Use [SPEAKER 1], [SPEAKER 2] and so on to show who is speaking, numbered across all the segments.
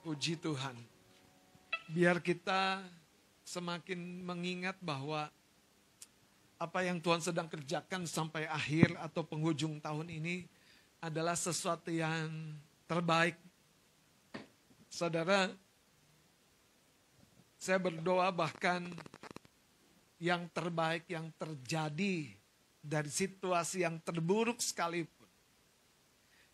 [SPEAKER 1] Puji Tuhan. Biar kita semakin mengingat bahwa apa yang Tuhan sedang kerjakan sampai akhir atau penghujung tahun ini adalah sesuatu yang terbaik. Saudara, saya berdoa bahkan yang terbaik yang terjadi dari situasi yang terburuk sekalipun,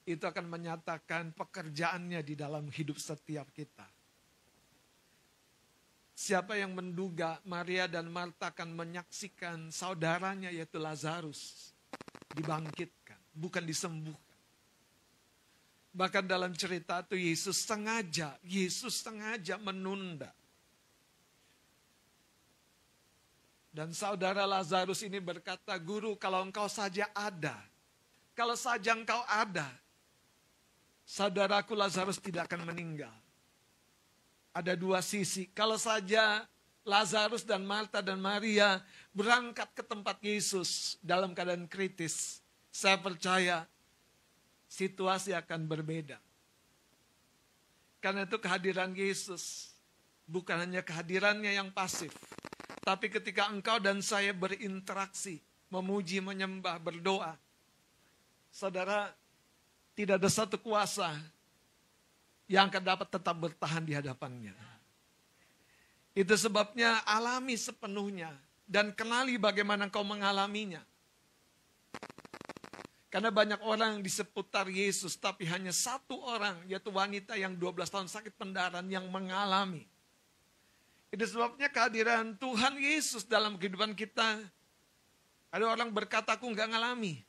[SPEAKER 1] itu akan menyatakan pekerjaannya di dalam hidup setiap kita. Siapa yang menduga Maria dan Marta akan menyaksikan saudaranya yaitu Lazarus dibangkitkan, bukan disembuhkan. Bahkan dalam cerita itu Yesus sengaja menunda. Dan saudara Lazarus ini berkata, "Guru, kalau engkau saja ada, kalau saja engkau ada, saudaraku Lazarus tidak akan meninggal." Ada dua sisi. Kalau saja Lazarus dan Marta dan Maria berangkat ke tempat Yesus dalam keadaan kritis, saya percaya situasi akan berbeda. Karena itu kehadiran Yesus bukan hanya kehadirannya yang pasif, tapi ketika engkau dan saya berinteraksi, memuji, menyembah, berdoa, saudara, tidak ada satu kuasa yang akan dapat tetap bertahan di hadapannya. Itu sebabnya alami sepenuhnya dan kenali bagaimana engkau mengalaminya. Karena banyak orang di seputar Yesus, tapi hanya satu orang, yaitu wanita yang 12 tahun sakit pendarahan yang mengalami. Itu sebabnya kehadiran Tuhan Yesus dalam kehidupan kita. Ada orang berkata, "Aku enggak ngalami."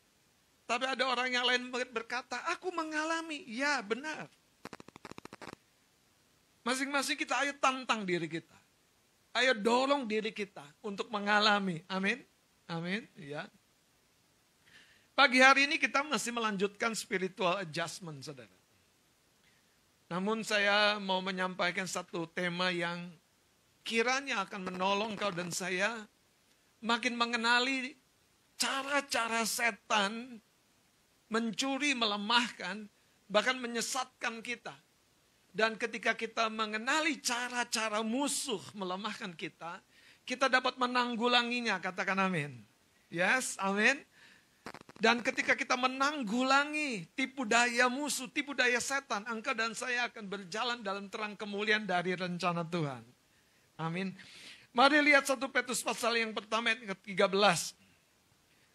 [SPEAKER 1] Tapi ada orang yang lain berkata, "Aku mengalami." Ya, benar. Masing-masing kita ayo tantang diri kita. Ayo dorong diri kita untuk mengalami. Amin. Amin. Ya. Pagi hari ini kita masih melanjutkan spiritual adjustment, saudara. Namun saya mau menyampaikan satu tema yang kiranya akan menolong kau dan saya makin mengenali cara-cara setan mencuri, melemahkan, bahkan menyesatkan kita. Dan ketika kita mengenali cara-cara musuh melemahkan kita, kita dapat menanggulanginya, katakan amin. Yes, amin. Dan ketika kita menanggulangi tipu daya musuh, tipu daya setan, engkau dan saya akan berjalan dalam terang kemuliaan dari rencana Tuhan. Amin. Mari lihat 1 Petrus pasal yang pertama ayat ke-13.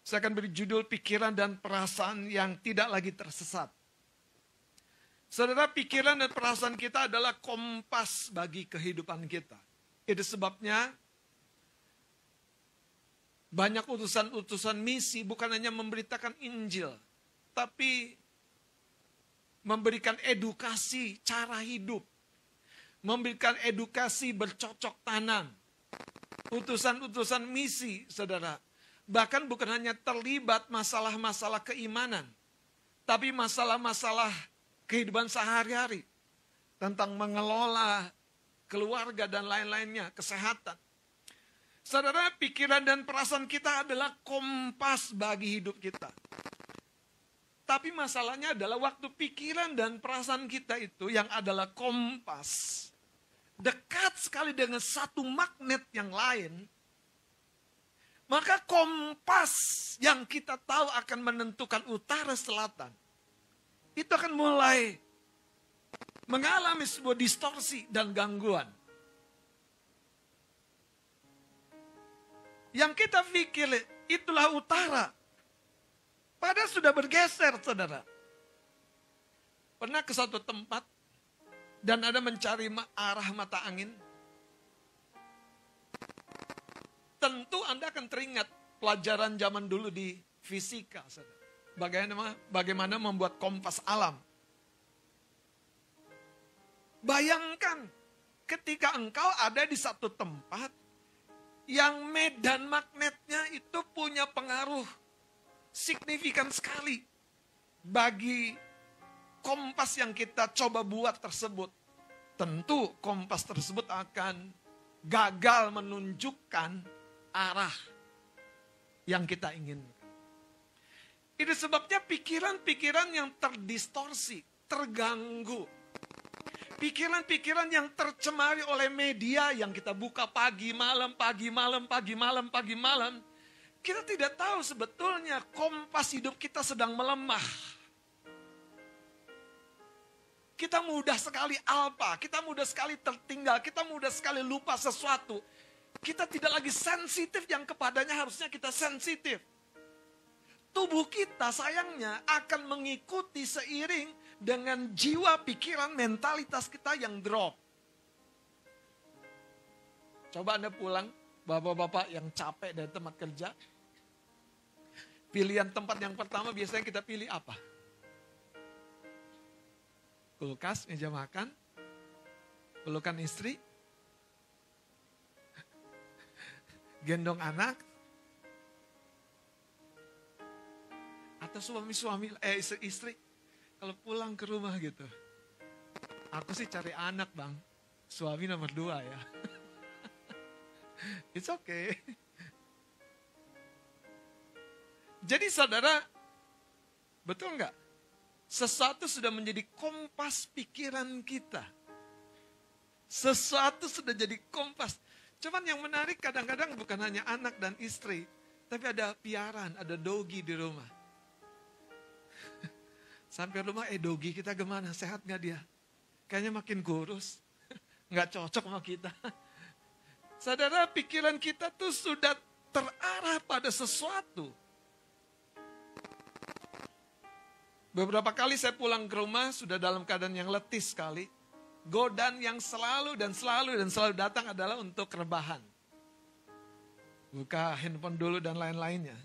[SPEAKER 1] Saya akan beri judul pikiran dan perasaan yang tidak lagi tersesat. Saudara, pikiran dan perasaan kita adalah kompas bagi kehidupan kita. Itu sebabnya banyak utusan-utusan misi bukan hanya memberitakan Injil, tapi memberikan edukasi cara hidup, memberikan edukasi bercocok tanam. Utusan-utusan misi, saudara, bahkan bukan hanya terlibat masalah-masalah keimanan, tapi masalah-masalah kehidupan sehari-hari, tentang mengelola keluarga dan lain-lainnya, kesehatan. Saudara, pikiran dan perasaan kita adalah kompas bagi hidup kita. Tapi masalahnya adalah waktu pikiran dan perasaan kita itu yang adalah kompas, dekat sekali dengan satu magnet yang lain, maka kompas yang kita tahu akan menentukan utara selatan, itu akan mulai mengalami sebuah distorsi dan gangguan. Yang kita pikir itulah utara, padahal sudah bergeser, saudara. Pernah ke satu tempat dan ada mencari arah mata angin? Tentu Anda akan teringat pelajaran zaman dulu di fisika, saudara. Bagaimana membuat kompas alam. Bayangkan ketika engkau ada di satu tempat yang medan magnetnya itu punya pengaruh signifikan sekali bagi kompas yang kita coba buat tersebut. Tentu kompas tersebut akan gagal menunjukkan arah yang kita inginkan. Itu sebabnya pikiran-pikiran yang terdistorsi, terganggu. Pikiran-pikiran yang tercemari oleh media yang kita buka pagi malam, pagi malam, pagi malam, pagi malam. Kita tidak tahu sebetulnya kompas hidup kita sedang melemah. Kita mudah sekali alpa, kita mudah sekali tertinggal, kita mudah sekali lupa sesuatu. Kita tidak lagi sensitif yang kepadanya harusnya kita sensitif. Tubuh kita sayangnya akan mengikuti seiring dengan jiwa, pikiran, mentalitas kita yang drop. Coba Anda pulang, bapak-bapak yang capek dari tempat kerja. Pilihan tempat yang pertama biasanya kita pilih apa? Kulkas, meja makan, pelukan istri, gendong anak, atau suami-suami, istri. Kalau pulang ke rumah gitu, aku sih cari anak bang, suami nomor 2 ya. It's okay. Jadi saudara, betul nggak? Sesuatu sudah menjadi kompas pikiran kita. Sesuatu sudah jadi kompas. Cuman yang menarik kadang-kadang bukan hanya anak dan istri, tapi ada piaraan, ada dogi di rumah. Sampai rumah, dogi kita gimana? Sehat gak dia? Kayaknya makin kurus. Gak cocok sama kita. Saudara, pikiran kita tuh sudah terarah pada sesuatu. Beberapa kali saya pulang ke rumah, sudah dalam keadaan yang letih sekali. Godaan yang selalu datang adalah untuk rebahan. Buka handphone dulu dan lain-lainnya.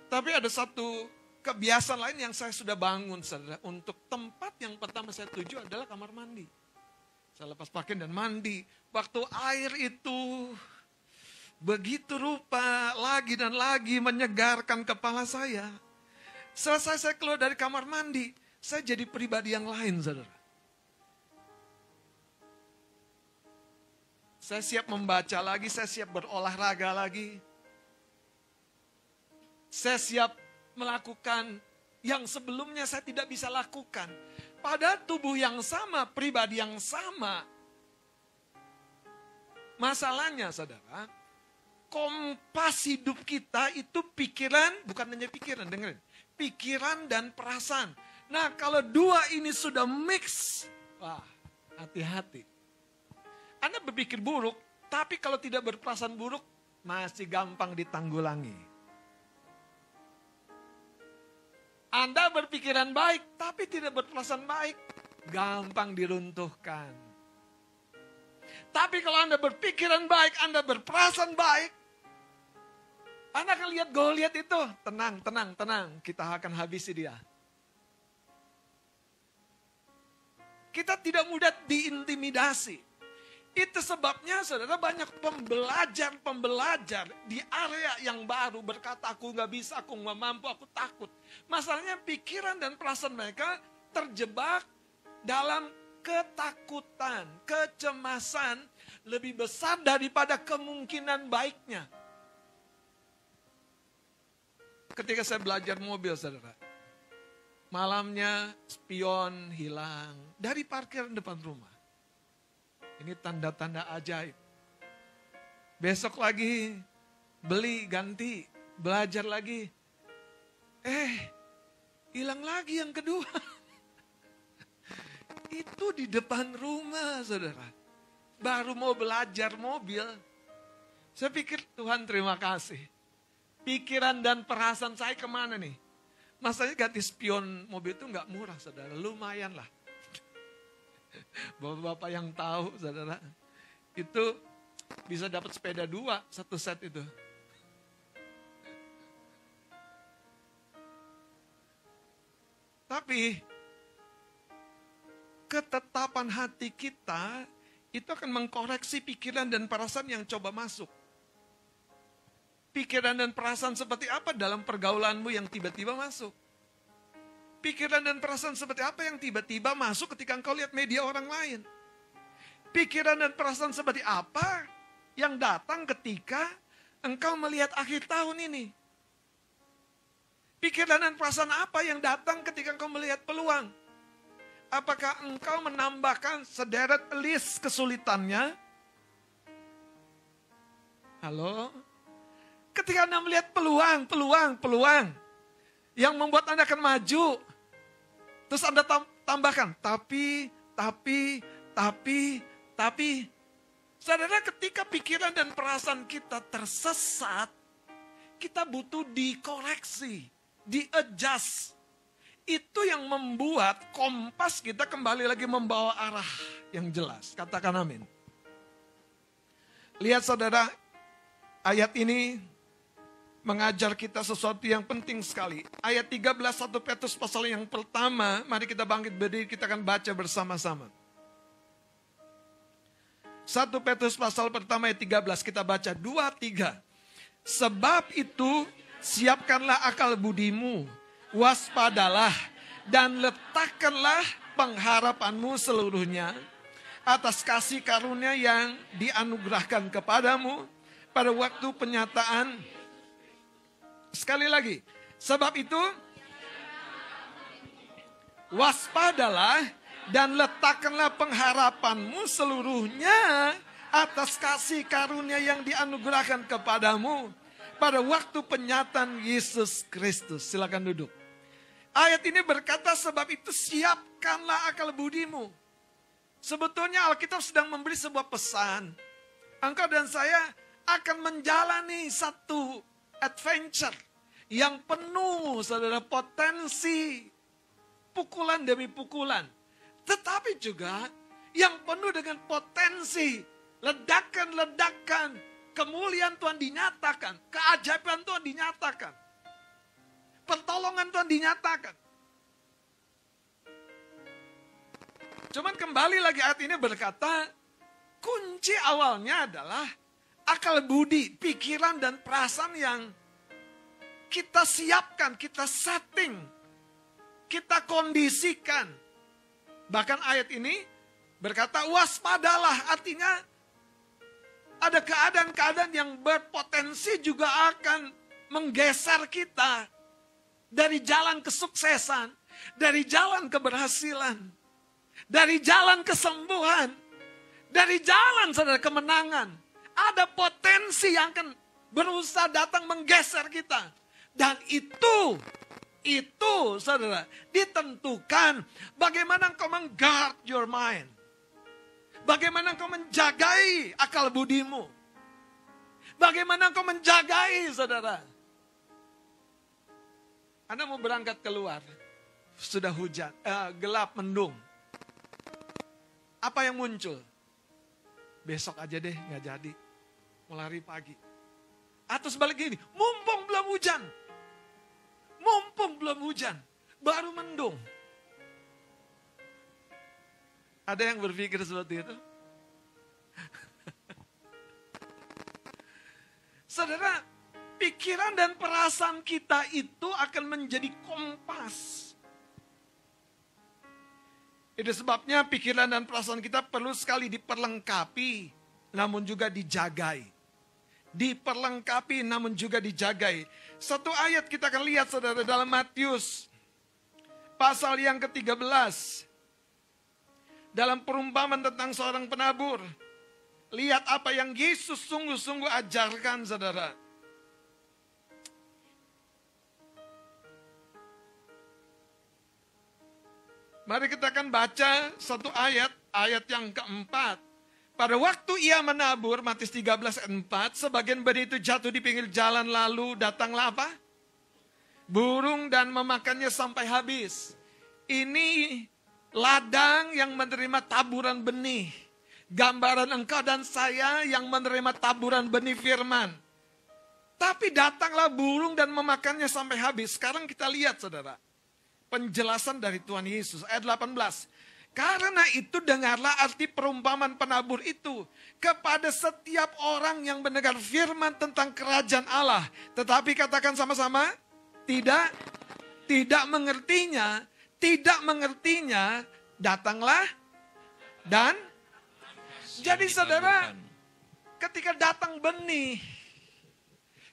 [SPEAKER 1] Tapi ada satu kebiasaan lain yang saya sudah bangun, saudara. Untuk tempat yang pertama saya tuju adalah kamar mandi. Saya lepas pakaian dan mandi. Waktu air itu begitu rupa lagi dan lagi menyegarkan kepala saya. Selesai saya keluar dari kamar mandi, saya jadi pribadi yang lain, saudara. Saya siap membaca lagi, saya siap berolahraga lagi. Saya siap melakukan yang sebelumnya saya tidak bisa lakukan. Pada tubuh yang sama, pribadi yang sama. Masalahnya saudara, kompas hidup kita itu pikiran, bukan hanya pikiran, dengerin. Pikiran dan perasaan. Nah kalau dua ini sudah mix, wah hati-hati. Anda berpikir buruk, tapi kalau tidak berperasaan buruk, masih gampang ditanggulangi. Anda berpikiran baik, tapi tidak berperasaan baik, gampang diruntuhkan. Tapi kalau Anda berpikiran baik, Anda berperasaan baik, Anda akan lihat Goliat itu, tenang, kita akan habisi dia. Kita tidak mudah diintimidasi. Itu sebabnya saudara banyak pembelajar di area yang baru berkata aku gak bisa, aku gak mampu, aku takut. Masalahnya pikiran dan perasaan mereka terjebak dalam ketakutan, kecemasan lebih besar daripada kemungkinan baiknya. Ketika saya belajar mobil saudara, malamnya spion hilang dari parkiran depan rumah. Ini tanda-tanda ajaib. Besok lagi beli, ganti, belajar lagi. Hilang lagi yang kedua. Itu di depan rumah, saudara. Baru mau belajar mobil. Saya pikir, Tuhan terima kasih. Pikiran dan perasaan saya kemana nih? Masanya ganti spion mobil itu nggak murah, saudara. Lumayan lah. Bapak-bapak yang tahu, saudara, itu bisa dapat sepeda 2, satu set itu. Tapi ketetapan hati kita itu akan mengkoreksi pikiran dan perasaan yang coba masuk. Pikiran dan perasaan seperti apa dalam pergaulanmu yang tiba-tiba masuk? Pikiran dan perasaan seperti apa yang tiba-tiba masuk ketika engkau lihat media orang lain? Pikiran dan perasaan seperti apa yang datang ketika engkau melihat akhir tahun ini? Pikiran dan perasaan apa yang datang ketika engkau melihat peluang? Apakah engkau menambahkan sederet list kesulitannya? Halo? Ketika Anda melihat peluang yang membuat Anda akan maju, terus Anda tambahkan, tapi. Saudara, ketika pikiran dan perasaan kita tersesat, kita butuh dikoreksi, di-adjust. Itu yang membuat kompas kita kembali lagi membawa arah yang jelas. Katakan amin. Lihat saudara, ayat ini mengajar kita sesuatu yang penting sekali. Ayat 13 1 Petrus pasal yang pertama, mari kita bangkit berdiri, kita akan baca bersama-sama. 1 Petrus pasal pertama ayat 13, kita baca 2-3. Sebab itu siapkanlah akal budimu, waspadalah dan letakkanlah pengharapanmu seluruhnya atas kasih karunia yang dianugerahkan kepadamu pada waktu penyataan. Sekali lagi, sebab itu waspadalah dan letakkanlah pengharapanmu seluruhnya atas kasih karunia yang dianugerahkan kepadamu pada waktu penyataan Yesus Kristus. Silakan duduk. Ayat ini berkata, sebab itu siapkanlah akal budimu. Sebetulnya Alkitab sedang memberi sebuah pesan. Engkau dan saya akan menjalani satu adventure yang penuh, saudara, potensi pukulan demi pukulan. Tetapi juga yang penuh dengan potensi ledakan-ledakan, kemuliaan Tuhan dinyatakan, keajaiban Tuhan dinyatakan, pertolongan Tuhan dinyatakan. Cuman kembali lagi ayat ini berkata, kunci awalnya adalah akal budi, pikiran dan perasaan yang kita siapkan, kita setting, kita kondisikan. Bahkan ayat ini berkata waspadalah, artinya ada keadaan-keadaan yang berpotensi juga akan menggeser kita dari jalan kesuksesan, dari jalan keberhasilan, dari jalan kesembuhan, dari jalan saudara kemenangan. Ada potensi yang akan berusaha datang menggeser kita. Dan itu saudara, ditentukan bagaimana engkau meng-guard your mind. Bagaimana engkau menjagai akal budimu. Bagaimana engkau menjagai, saudara. Anda mau berangkat keluar, sudah hujan, gelap, mendung. Apa yang muncul? Besok aja deh, gak jadi. Mau lari pagi. Atau sebaliknya ini, mumpung belum hujan. Mumpung belum hujan, baru mendung. Ada yang berpikir seperti itu? Saudara, pikiran dan perasaan kita itu akan menjadi kompas. Itu sebabnya pikiran dan perasaan kita perlu sekali diperlengkapi, namun juga dijagai. Diperlengkapi namun juga dijagai. Satu ayat kita akan lihat saudara dalam Matius pasal yang ke-13. Dalam perumpamaan tentang seorang penabur. Lihat apa yang Yesus sungguh-sungguh ajarkan saudara. Mari kita akan baca satu ayat yang keempat. Pada waktu ia menabur, Matius 13 ayat 4, sebagian benih itu jatuh di pinggir jalan, lalu datanglah apa? Burung dan memakannya sampai habis. Ini ladang yang menerima taburan benih. Gambaran engkau dan saya yang menerima taburan benih firman. Tapi datanglah burung dan memakannya sampai habis. Sekarang kita lihat saudara. Penjelasan dari Tuhan Yesus. Ayat 18. Karena itu dengarlah arti perumpamaan penabur itu. Kepada setiap orang yang mendengar firman tentang kerajaan Allah. Tetapi katakan sama-sama. Tidak mengertinya. Tidak mengertinya. Datanglah. Dan. Jadi saudara. Ketika datang benih.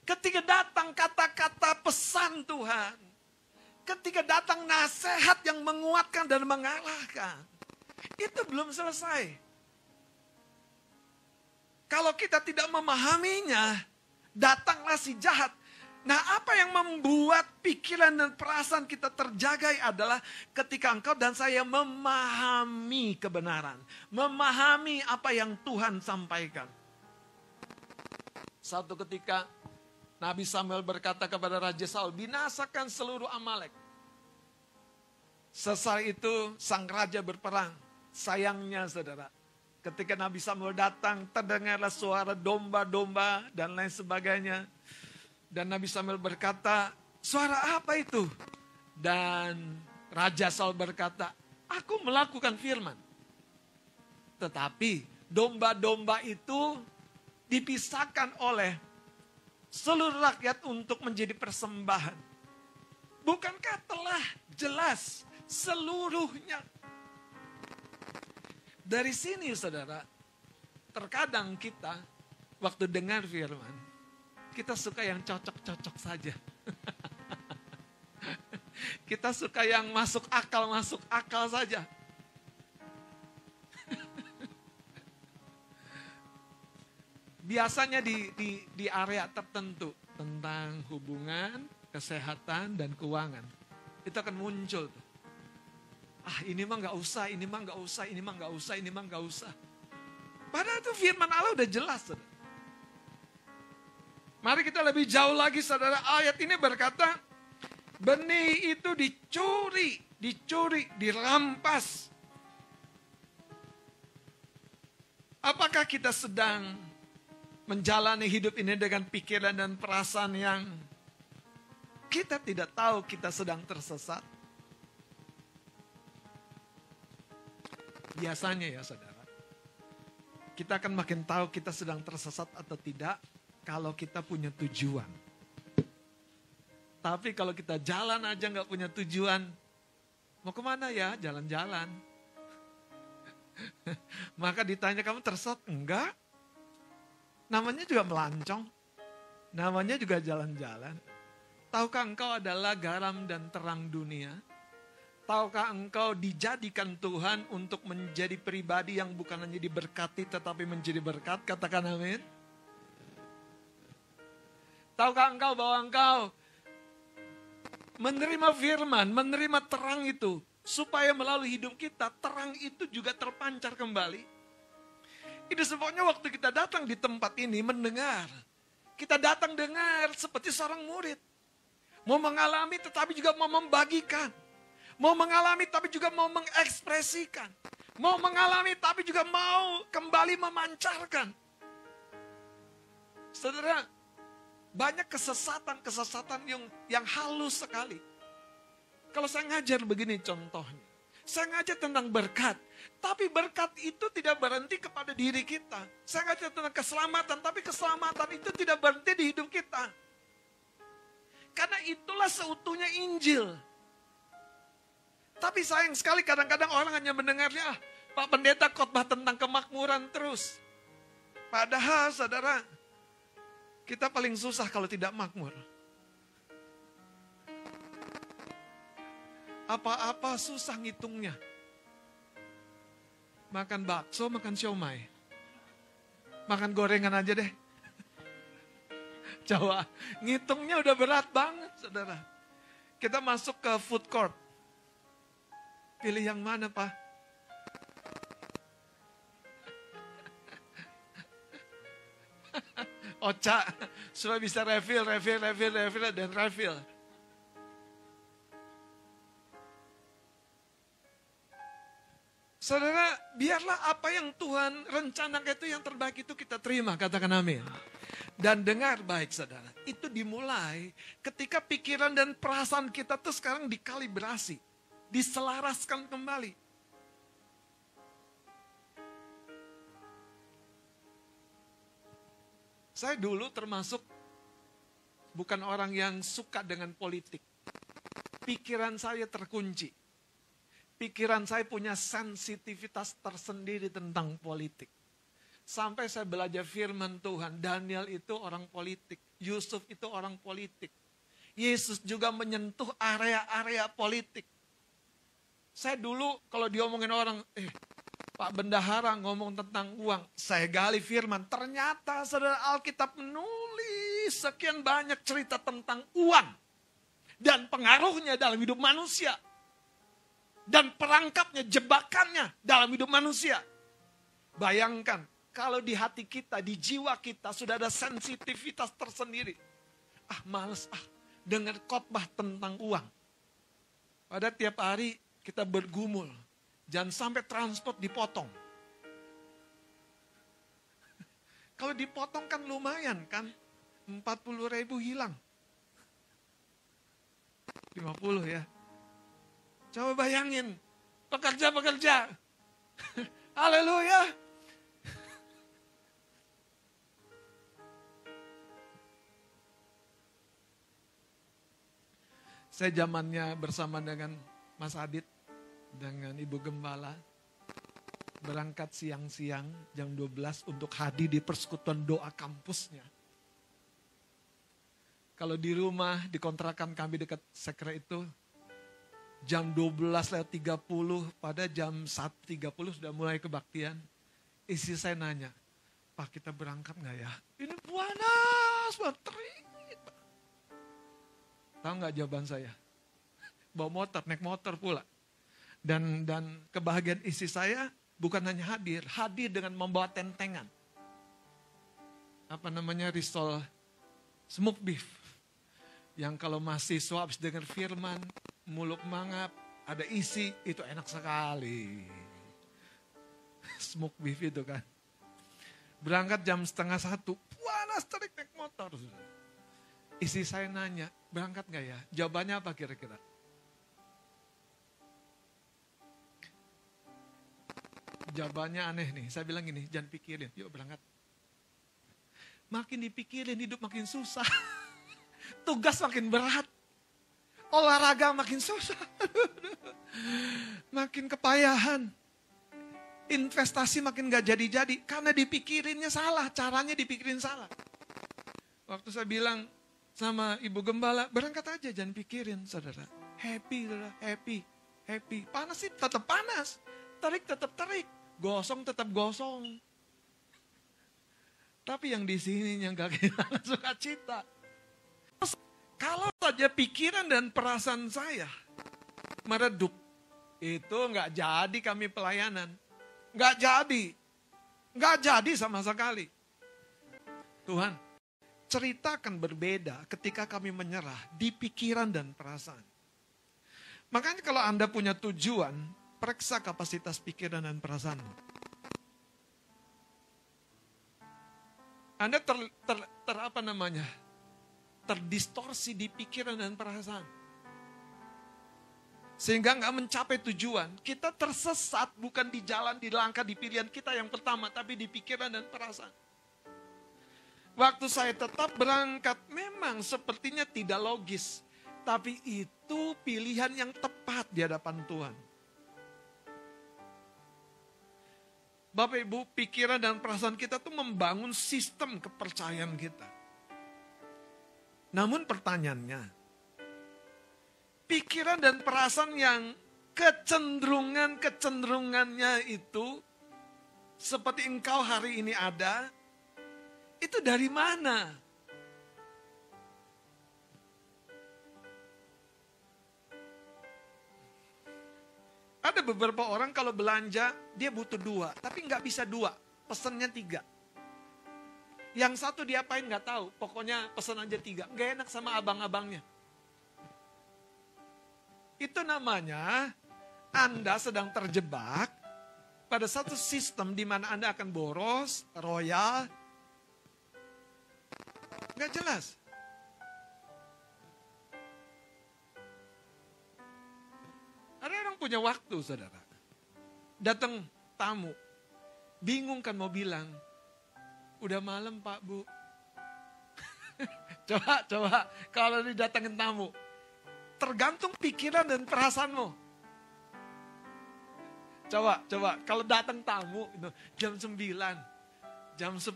[SPEAKER 1] Ketika datang kata-kata pesan Tuhan. Ketika datang nasihat yang menguatkan dan mengalahkan, itu belum selesai. Kalau kita tidak memahaminya, datanglah si jahat. Nah, apa yang membuat pikiran dan perasaan kita terjaga adalah ketika engkau dan saya memahami kebenaran. Memahami apa yang Tuhan sampaikan. Satu ketika Nabi Samuel berkata kepada Raja Saul, binasakan seluruh Amalek. Sesaat itu sang raja berperang. Sayangnya saudara, ketika Nabi Samuel datang, terdengarlah suara domba-domba dan lain sebagainya. Dan Nabi Samuel berkata, suara apa itu? Dan Raja Saul berkata, aku melakukan firman. Tetapi domba-domba itu dipisahkan oleh seluruh rakyat untuk menjadi persembahan. Bukankah telah jelas seluruhnya? Dari sini saudara, terkadang kita waktu dengar firman, kita suka yang cocok-cocok saja. Kita suka yang masuk akal saja. Biasanya di area tertentu tentang hubungan, kesehatan, dan keuangan. Itu akan muncul tuh. Ini mah nggak usah, ini mah nggak usah, ini mah nggak usah, ini mah nggak usah. Padahal itu firman Allah udah jelas, saudara. Mari kita lebih jauh lagi, saudara. Ayat ini berkata, benih itu dicuri, dirampas. Apakah kita sedang menjalani hidup ini dengan pikiran dan perasaan yang kita tidak tahu kita sedang tersesat? Biasanya ya saudara, kita akan makin tahu kita sedang tersesat atau tidak kalau kita punya tujuan. Tapi kalau kita jalan aja nggak punya tujuan, mau kemana ya? Jalan-jalan. Maka ditanya, kamu tersesat? Enggak. Namanya juga melancong. Namanya juga jalan-jalan. Tahukah engkau adalah garam dan terang dunia? Tahukah engkau dijadikan Tuhan untuk menjadi pribadi yang bukan hanya diberkati tetapi menjadi berkat? Katakan amin. Tahukah engkau bahwa engkau menerima firman, menerima terang itu, supaya melalui hidup kita, terang itu juga terpancar kembali. Itu sebabnya waktu kita datang di tempat ini mendengar, kita datang dengar seperti seorang murid. Mau mengalami tetapi juga mau membagikan. Mau mengalami tapi juga mau mengekspresikan. Mau mengalami tapi juga mau kembali memancarkan. Saudara, banyak kesesatan-kesesatan yang halus sekali. Kalau saya ngajar begini contohnya. Saya ngajar tentang berkat. Tapi berkat itu tidak berhenti kepada diri kita. Saya ngajar tentang keselamatan. Tapi keselamatan itu tidak berhenti di hidup kita. Karena itulah seutuhnya Injil. Tapi sayang sekali kadang-kadang orang hanya mendengarnya, Pak Pendeta khotbah tentang kemakmuran terus. Padahal saudara, kita paling susah kalau tidak makmur. Apa-apa susah ngitungnya. Makan bakso, makan siomay. Makan gorengan aja deh. Coba, ngitungnya udah berat banget, saudara. Kita masuk ke food court. Pilih yang mana, Pak? Oca, supaya bisa refill, dan refill. Saudara, biarlah apa yang Tuhan rencanakan itu yang terbaik itu kita terima, katakan amin. Dan dengar baik saudara, itu dimulai ketika pikiran dan perasaan kita tuh sekarang dikalibrasi, diselaraskan kembali. Saya dulu termasuk bukan orang yang suka dengan politik. Pikiran saya terkunci. Pikiran saya punya sensitivitas tersendiri tentang politik. Sampai saya belajar firman Tuhan, Daniel itu orang politik, Yusuf itu orang politik. Yesus juga menyentuh area-area politik. Saya dulu kalau diomongin orang, Pak Bendahara ngomong tentang uang. Saya gali firman, ternyata saudara Alkitab menulis sekian banyak cerita tentang uang. Dan pengaruhnya dalam hidup manusia. Dan perangkapnya, jebakannya dalam hidup manusia. Bayangkan, kalau di hati kita, di jiwa kita sudah ada sensitivitas tersendiri. Males dengar khotbah tentang uang. Pada tiap hari kita bergumul. Jangan sampai transport dipotong. Kalau dipotong kan lumayan kan. 40.000 hilang. 50 ya. Coba bayangin. Pekerja-pekerja. Haleluya. Saya zamannya bersama dengan Mas Adit, dengan Ibu Gembala, berangkat siang-siang jam 12 untuk hadir di persekutuan doa kampusnya. Kalau di rumah, di kontrakan kami dekat sekre itu, jam 12:30 pada jam 1:30 sudah mulai kebaktian. Istri saya nanya, Pak kita berangkat gak ya? Ini panas, terik. Tahu nggak jawaban saya? Bawa motor, naik motor pula. Dan kebahagiaan istri saya bukan hanya hadir dengan membawa tentengan. Risol smoke beef. Yang kalau mahasiswa habis dengar firman, muluk mangap, ada isi, itu enak sekali. Smoke beef itu kan. Berangkat jam 12:30, panas terik naik motor. Istri saya nanya, berangkat gak ya? Jawabannya apa kira-kira? Jawabannya aneh nih, saya bilang gini, jangan pikirin, yuk berangkat. Makin dipikirin hidup makin susah. Tugas makin berat. Olahraga makin susah. Makin kepayahan. Investasi makin gak jadi-jadi, karena dipikirinnya salah, caranya dipikirin salah. Waktu saya bilang, sama Ibu Gembala, berangkat aja, jangan pikirin, saudara. Happy, saudara, happy. Panas sih tetap panas, terik tetap terik, gosong tetap gosong. Tapi yang di sini yang gak kehilangan sukacita. Kalau saja pikiran dan perasaan saya meredup, itu gak jadi kami pelayanan. Gak jadi sama sekali. Tuhan, cerita akan berbeda ketika kami menyerah di pikiran dan perasaan. Makanya kalau Anda punya tujuan, periksa kapasitas pikiran dan perasaan. Anda terdistorsi di pikiran dan perasaan. Sehingga nggak mencapai tujuan. Kita tersesat bukan di jalan, di langkah, di pilihan kita yang pertama, tapi di pikiran dan perasaan. Waktu saya tetap berangkat, memang sepertinya tidak logis. Tapi itu pilihan yang tepat di hadapan Tuhan. Bapak Ibu, pikiran dan perasaan kita tuh membangun sistem kepercayaan kita. Namun pertanyaannya, pikiran dan perasaan yang kecenderungannya itu, seperti engkau hari ini ada, itu dari mana? Ada beberapa orang kalau belanja, dia butuh 2, tapi nggak bisa 2, pesennya 3. Yang satu diapain nggak tahu, pokoknya pesen aja 3, nggak enak sama abang-abangnya. Itu namanya Anda sedang terjebak pada satu sistem di mana Anda akan boros, royal, nggak jelas. Ada orang punya waktu, saudara. Datang tamu. Bingung kan mau bilang. Udah malam Pak Bu. Coba. Kalau didatengin tamu. Tergantung pikiran dan perasaanmu. Coba. Kalau datang tamu itu jam 9. Jam 10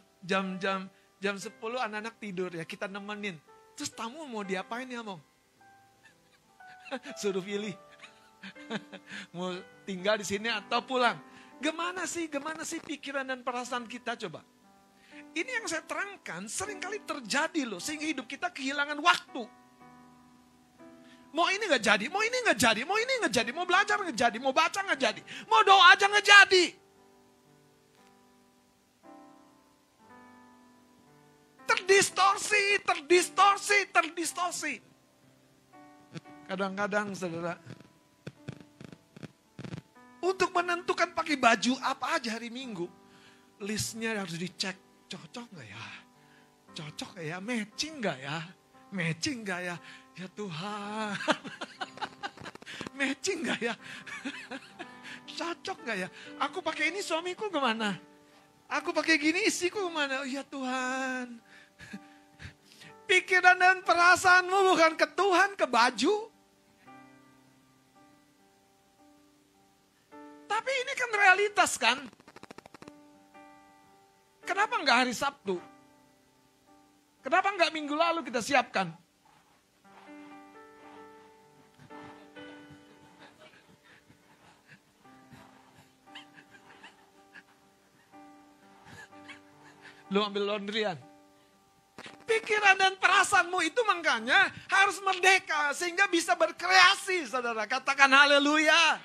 [SPEAKER 1] anak-anak tidur ya, kita nemenin. Terus tamu mau diapain ya, Mong? Suruh pilih. Mau tinggal di sini atau pulang. Gimana sih pikiran dan perasaan kita coba? Ini yang saya terangkan seringkali terjadi loh. Sehingga hidup kita kehilangan waktu. Mau ini nggak jadi, mau ini nggak jadi, mau ini nggak jadi, mau belajar nggak jadi, mau baca nggak jadi, mau doa aja nggak jadi. Terdistorsi. Kadang-kadang saudara, untuk menentukan pakai baju apa aja hari Minggu, listnya harus dicek, cocok nggak ya? Cocok nggak ya? Matching nggak ya? Matching nggak ya? Ya Tuhan, matching nggak ya? Cocok nggak ya? Aku pakai ini suamiku kemana? Aku pakai gini istriku kemana? Oh, ya Tuhan. Pikiran dan perasaanmu bukan ke Tuhan, ke baju. Tapi ini kan realitas kan? Kenapa nggak hari Sabtu? Kenapa nggak minggu lalu kita siapkan? Lu ambil laundryan. Pikiran dan perasaanmu itu makanya harus merdeka sehingga bisa berkreasi, saudara. Katakan haleluya.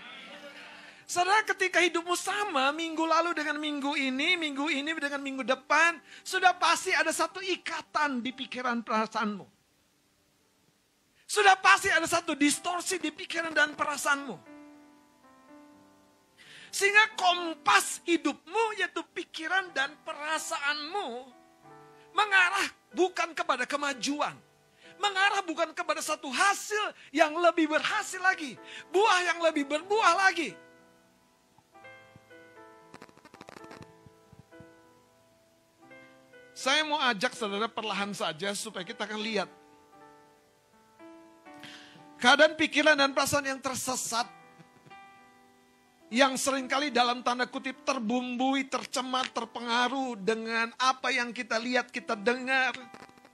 [SPEAKER 1] Saudara, ketika hidupmu sama minggu lalu dengan minggu ini dengan minggu depan, sudah pasti ada satu ikatan di pikiran perasaanmu. Sudah pasti ada satu distorsi di pikiran dan perasaanmu. Sehingga kompas hidupmu yaitu pikiran dan perasaanmu mengarah bukan kepada kemajuan. Mengarah bukan kepada satu hasil yang lebih berhasil lagi. Buah yang lebih berbuah lagi. Saya mau ajak saudara perlahan saja supaya kita akan lihat. Keadaan pikiran dan perasaan yang tersesat. Yang seringkali dalam tanda kutip terbumbui, tercemar, terpengaruh dengan apa yang kita lihat, kita dengar,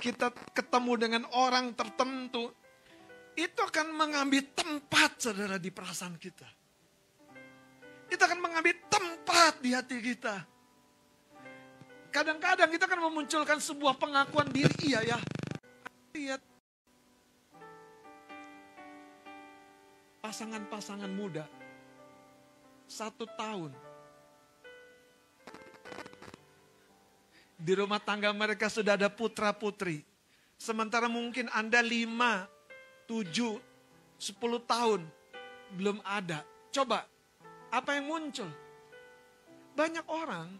[SPEAKER 1] kita ketemu dengan orang tertentu. Itu akan mengambil tempat saudara di perasaan kita. Itu akan mengambil tempat di hati kita. Kadang-kadang kita akan memunculkan sebuah pengakuan diri, iya ya. Lihat pasangan-pasangan muda. 1 tahun. Di rumah tangga mereka sudah ada putra-putri. Sementara mungkin Anda 5, 7, 10 tahun belum ada. Coba, apa yang muncul? Banyak orang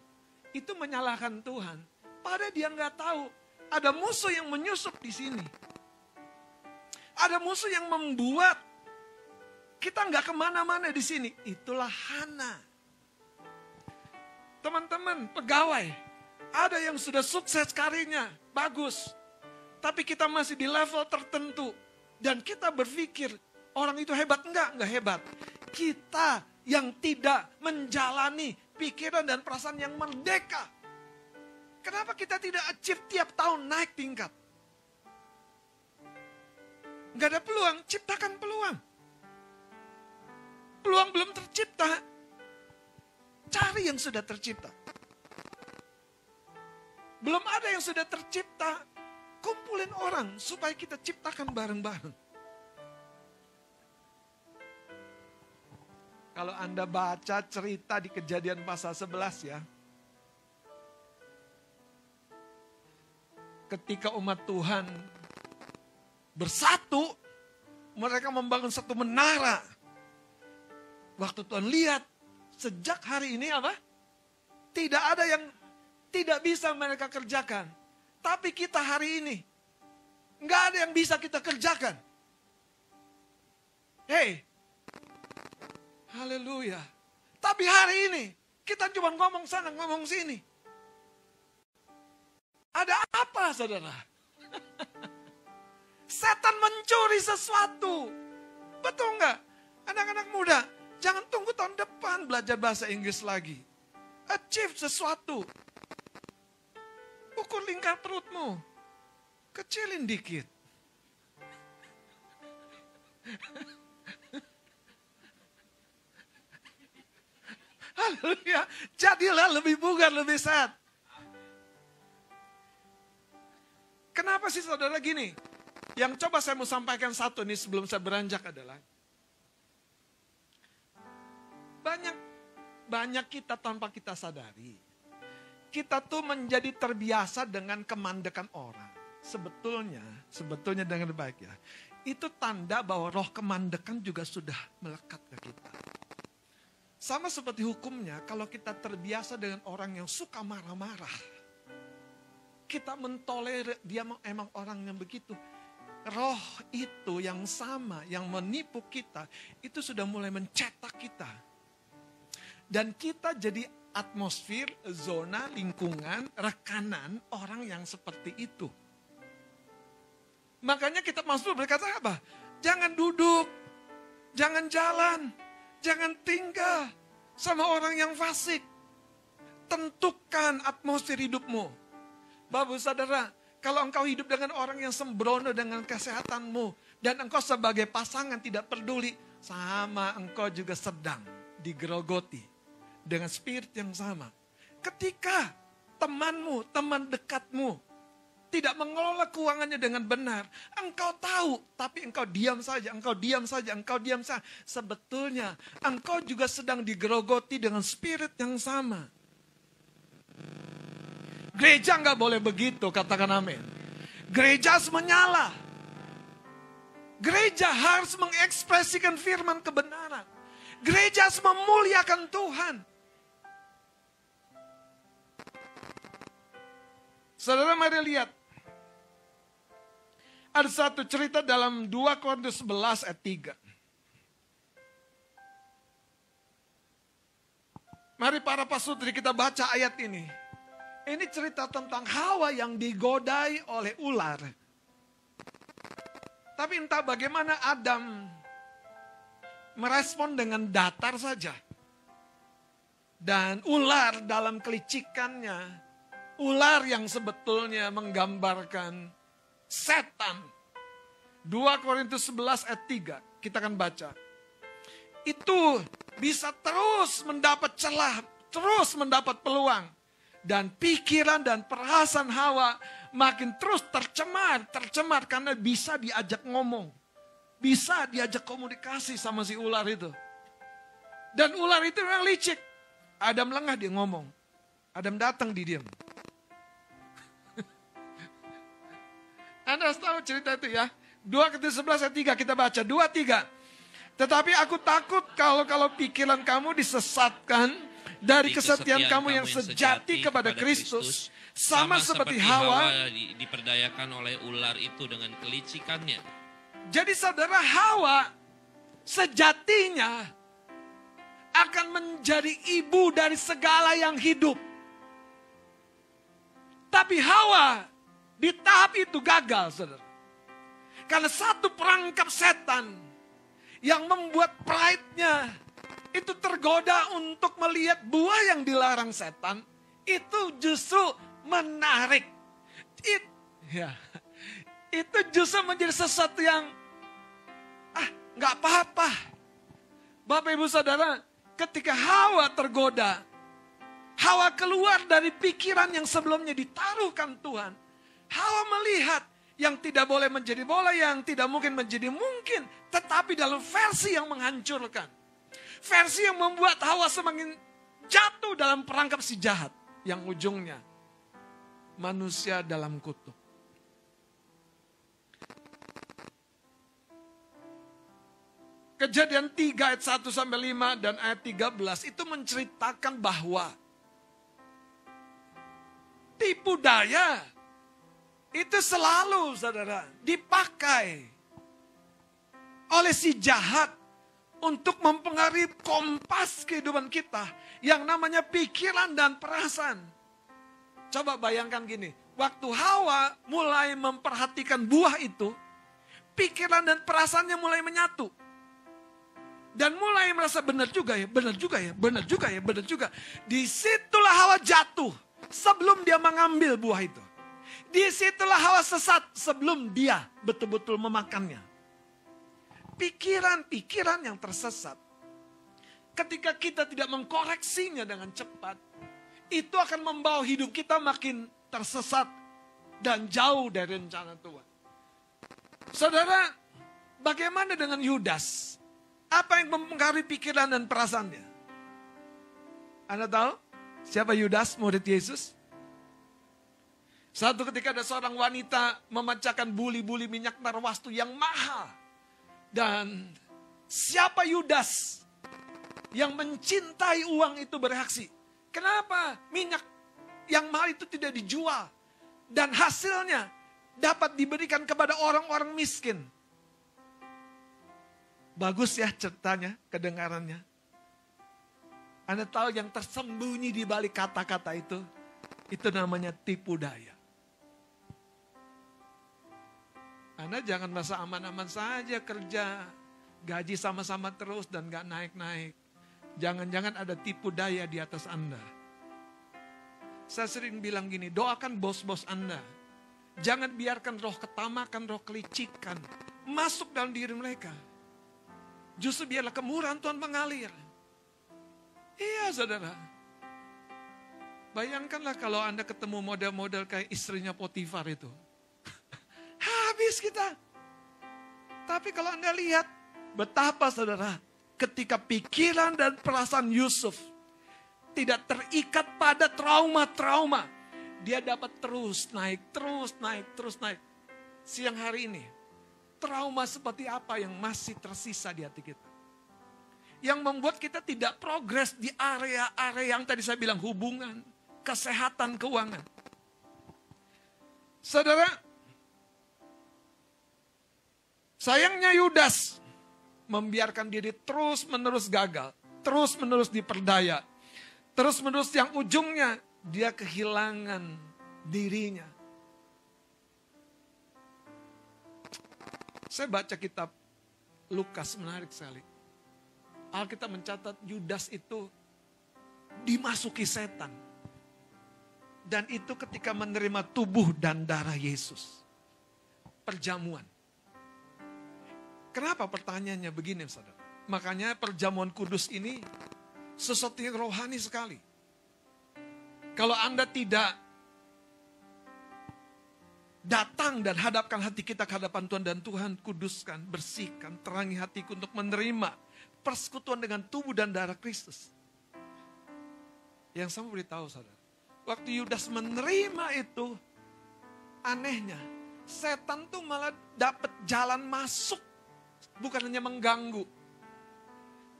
[SPEAKER 1] itu menyalahkan Tuhan. Padahal dia nggak tahu. Ada musuh yang menyusup di sini. Ada musuh yang membuat kita nggak kemana-mana di sini. Itulah Hana. Teman-teman, pegawai. Ada yang sudah sukses karirnya, bagus. Tapi kita masih di level tertentu. Dan kita berpikir, orang itu hebat. Enggak hebat. Kita yang tidak menjalani pikiran dan perasaan yang merdeka. Kenapa kita tidak achieve tiap tahun naik tingkat? Nggak ada peluang, ciptakan peluang. Peluang belum tercipta. Cari yang sudah tercipta. Belum ada yang sudah tercipta. Kumpulin orang supaya kita ciptakan bareng-bareng. Kalau Anda baca cerita di Kejadian pasal 11 ya. Ketika umat Tuhan bersatu, mereka membangun satu menara. Waktu Tuhan lihat, sejak hari ini apa? Tidak ada yang tidak bisa mereka kerjakan. Tapi kita hari ini, nggak ada yang bisa kita kerjakan. Hei, haleluya. Tapi hari ini, kita cuma ngomong sana, ngomong sini. Ada apa saudara? Setan mencuri sesuatu. Betul nggak? Anak-anak muda, jangan tunggu tahun depan belajar bahasa Inggris lagi. Achieve sesuatu. Ukur lingkar perutmu. Kecilin dikit. Haleluya. Jadilah lebih bugar, lebih sehat. Kenapa sih saudara gini? Yang coba saya mau sampaikan satu nih sebelum saya beranjak adalah banyak kita tanpa kita sadari. Kita tuh menjadi terbiasa dengan kemandekan orang. Sebetulnya dengan baik ya. Itu tanda bahwa roh kemandekan juga sudah melekat ke kita. Sama seperti hukumnya, kalau kita terbiasa dengan orang yang suka marah-marah. Kita mentolerir dia emang orang yang begitu. Roh itu yang sama, yang menipu kita, itu sudah mulai mencetak kita. Dan kita jadi atmosfer, zona, lingkungan, rekanan orang yang seperti itu. Makanya kita masuk berkata apa? Jangan duduk, jangan jalan, jangan tinggal sama orang yang fasik. Tentukan atmosfer hidupmu. Bapak saudara, kalau engkau hidup dengan orang yang sembrono dengan kesehatanmu, dan engkau sebagai pasangan tidak peduli, sama engkau juga sedang digerogoti dengan spirit yang sama. Ketika temanmu, teman dekatmu tidak mengelola keuangannya dengan benar, engkau tahu, tapi engkau diam saja. Sebetulnya engkau juga sedang digerogoti dengan spirit yang sama. Gereja nggak boleh begitu, katakan amin. Gereja harus menyala. Gereja harus mengekspresikan firman kebenaran. Gereja harus memuliakan Tuhan. Saudara mari lihat. Ada satu cerita dalam 2 Korintus 11 ayat 3. Mari para pasutri kita baca ayat ini. Ini cerita tentang Hawa yang digodai oleh ular. Tapi entah bagaimana Adam merespon dengan datar saja. Dan ular dalam kelicikannya, ular yang sebetulnya menggambarkan setan. 2 Korintus 11 ayat 3, kita akan baca. Itu bisa terus mendapat celah, terus mendapat peluang. Dan pikiran dan perasaan Hawa makin terus tercemar karena bisa diajak ngomong. Bisa diajak komunikasi sama si ular itu. Dan ular itu memang licik. Adam lengah dia ngomong. Adam datang diam. Anda harus tahu cerita itu ya. 2 Korintus 11 ayat 3 kita baca. 2, 3. Tetapi aku takut kalau pikiran kamu disesatkan dari kesetiaan kamu yang sejati kepada Kristus. Sama seperti Hawa
[SPEAKER 2] diperdayakan oleh ular itu dengan kelicikannya.
[SPEAKER 1] Jadi saudara, Hawa sejatinya akan menjadi ibu dari segala yang hidup. Tapi Hawa di tahap itu gagal, saudara. Karena satu perangkap setan yang membuat pride-nya itu tergoda untuk melihat buah yang dilarang setan, itu justru menarik. Itu justru menjadi sesuatu yang nggak apa-apa. Bapak ibu saudara, ketika Hawa tergoda, Hawa keluar dari pikiran yang sebelumnya ditaruhkan Tuhan. Hawa melihat yang tidak boleh menjadi boleh, yang tidak mungkin menjadi mungkin, tetapi dalam versi yang menghancurkan. Versi yang membuat Hawa semakin jatuh dalam perangkap si jahat, yang ujungnya manusia dalam kutuk. Kejadian 3 ayat 1-5 dan ayat 13 itu menceritakan bahwa tipu daya itu selalu, saudara, dipakai oleh si jahat untuk mempengaruhi kompas kehidupan kita yang namanya pikiran dan perasaan. Coba bayangkan gini, waktu Hawa mulai memperhatikan buah itu, pikiran dan perasaannya mulai menyatu. Dan mulai merasa benar juga ya. Disitulah Hawa jatuh sebelum dia mengambil buah itu. Disitulah Hawa sesat sebelum dia betul-betul memakannya. Pikiran-pikiran yang tersesat. ketika kita tidak mengkoreksinya dengan cepat, itu akan membawa hidup kita makin tersesat dan jauh dari rencana Tuhan. Saudara, bagaimana dengan Yudas? Apa yang mempengaruhi pikiran dan perasaannya? Anda tahu siapa Yudas, murid Yesus? Satu ketika ada seorang wanita memecahkan buli-buli minyak narwastu yang mahal. Dan siapa Yudas yang mencintai uang itu bereaksi? Kenapa minyak yang mahal itu tidak dijual? Dan hasilnya dapat diberikan kepada orang-orang miskin. Bagus ya ceritanya, kedengarannya. Anda tahu yang tersembunyi di balik kata-kata itu namanya tipu daya. Anda jangan masa aman-aman saja kerja, gaji sama-sama terus dan gak naik-naik. Jangan-jangan ada tipu daya di atas Anda. Saya sering bilang gini, doakan bos-bos Anda. Jangan biarkan roh ketamakan, roh kelicikan masuk dalam diri mereka. Justru biarlah kemurahan Tuhan mengalir. Iya saudara. Bayangkanlah kalau Anda ketemu model-model kayak istrinya Potifar itu. Habis kita. Tapi kalau Anda lihat betapa saudara, ketika pikiran dan perasaan Yusuf tidak terikat pada trauma-trauma, dia dapat terus naik. Siang hari ini, trauma seperti apa yang masih tersisa di hati kita? Yang membuat kita tidak progres di area-area yang tadi saya bilang, hubungan, kesehatan, keuangan. Saudara, sayangnya Yudas membiarkan diri terus-menerus gagal, terus-menerus diperdaya, terus-menerus yang ujungnya dia kehilangan dirinya. Saya baca kitab Lukas, menarik sekali. Alkitab mencatat Yudas itu dimasuki setan. Dan itu ketika menerima tubuh dan darah Yesus. Perjamuan. Kenapa pertanyaannya begini, saudara? Makanya perjamuan kudus ini sesuatu yang rohani sekali. Kalau Anda tidak datang dan hadapkan hati kita ke hadapan Tuhan, dan Tuhan kuduskan, bersihkan, terangi hatiku untuk menerima persekutuan dengan tubuh dan darah Kristus. Yang saya beritahu saudara, waktu Yudas menerima itu, anehnya setan tuh malah dapat jalan masuk. Bukan hanya mengganggu,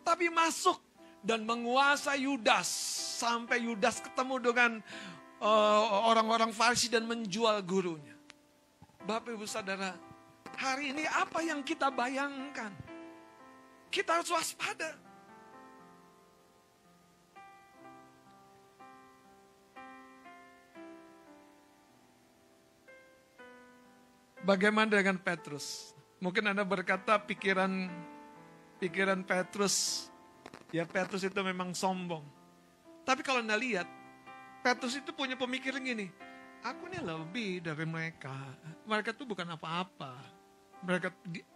[SPEAKER 1] tapi masuk dan menguasai Yudas. Sampai Yudas ketemu dengan orang-orang Farisi dan menjual gurunya. Bapak Ibu Saudara, hari ini apa yang kita bayangkan? Kita harus waspada. Bagaimana dengan Petrus? Mungkin Anda berkata pikiran Petrus, ya Petrus itu memang sombong. Tapi kalau Anda lihat, Petrus itu punya pemikiran gini, aku ini lebih dari mereka. Mereka itu bukan apa-apa.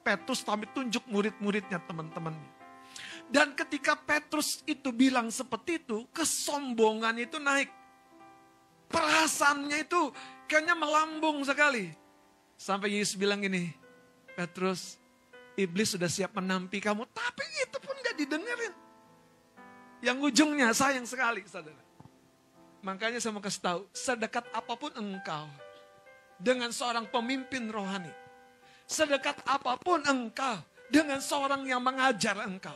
[SPEAKER 1] Petrus sampai tunjuk murid-muridnya, teman-temannya. Dan ketika Petrus itu bilang seperti itu, kesombongan itu naik. Perasaannya itu kayaknya melambung sekali. Sampai Yesus bilang gini, Petrus, iblis sudah siap menampi kamu, tapi itu pun gak didengerin. Yang ujungnya sayang sekali, saudara. Makanya saya mau kasih tahu, sedekat apapun engkau dengan seorang pemimpin rohani, sedekat apapun engkau dengan seorang yang mengajar engkau,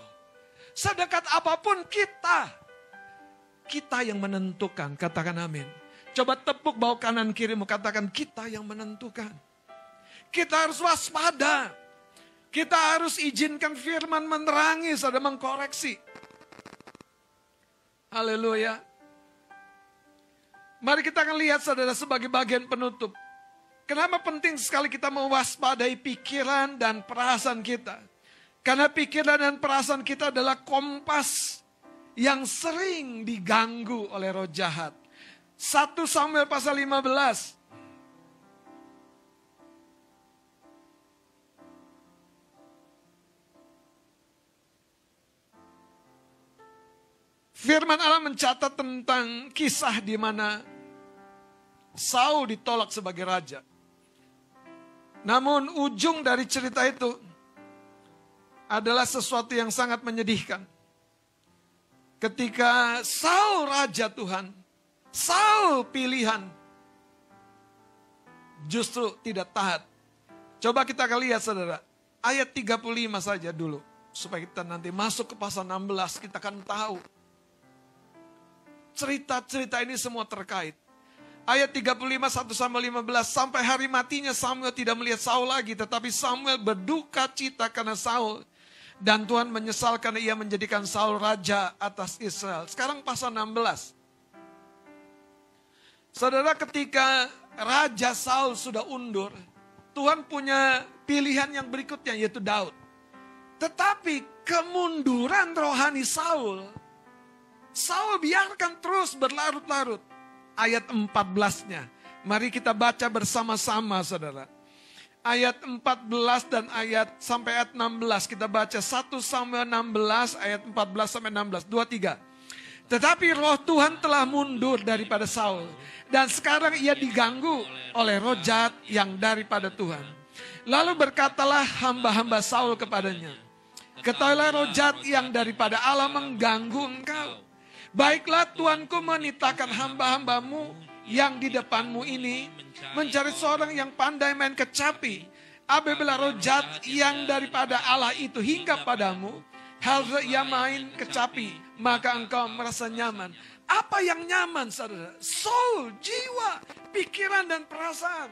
[SPEAKER 1] sedekat apapun kita yang menentukan, katakan amin. Coba tepuk bawah kanan kirimu, katakan kita yang menentukan. Kita harus waspada. Kita harus izinkan firman menerangi, saudara, mengkoreksi. Haleluya. Mari kita akan lihat, saudara, sebagai bagian penutup. Kenapa penting sekali kita mewaspadai pikiran dan perasaan kita? Karena pikiran dan perasaan kita adalah kompas yang sering diganggu oleh roh jahat. 1 Samuel pasal 15. Firman Allah mencatat tentang kisah di mana Saul ditolak sebagai raja. Namun ujung dari cerita itu adalah sesuatu yang sangat menyedihkan. Ketika Saul raja Tuhan, Saul pilihan, justru tidak taat. Coba kita akan lihat saudara, ayat 35 saja dulu. Supaya kita nanti masuk ke pasal 16, kita akan tahu. Cerita-cerita ini semua terkait. Ayat 35, 1-15, sampai hari matinya Samuel tidak melihat Saul lagi, tetapi Samuel berduka cita karena Saul. Dan Tuhan menyesal karena ia menjadikan Saul raja atas Israel. Sekarang pasal 16. Saudara, ketika Raja Saul sudah undur, Tuhan punya pilihan yang berikutnya, yaitu Daud. Tetapi kemunduran rohani Saul biarkan terus berlarut-larut. Ayat 14-nya. Mari kita baca bersama-sama saudara. Ayat 14 dan sampai ayat 16 kita baca. 1 Samuel 16 ayat 14 sampai 16. 2-3. Tetapi roh Tuhan telah mundur daripada Saul. Dan sekarang ia diganggu oleh roh jahat yang daripada Tuhan. Lalu berkatalah hamba-hamba Saul kepadanya, ketahuilah roh jahat yang daripada Allah mengganggu engkau. Baiklah Tuanku menitahkan hamba-hambamu yang di depanmu ini mencari seorang yang pandai main kecapi. Apabila roh jahat yang daripada Allah itu hingga padamu, hal ia main kecapi, maka engkau merasa nyaman. Apa yang nyaman saudara? Soul, jiwa, pikiran dan perasaan.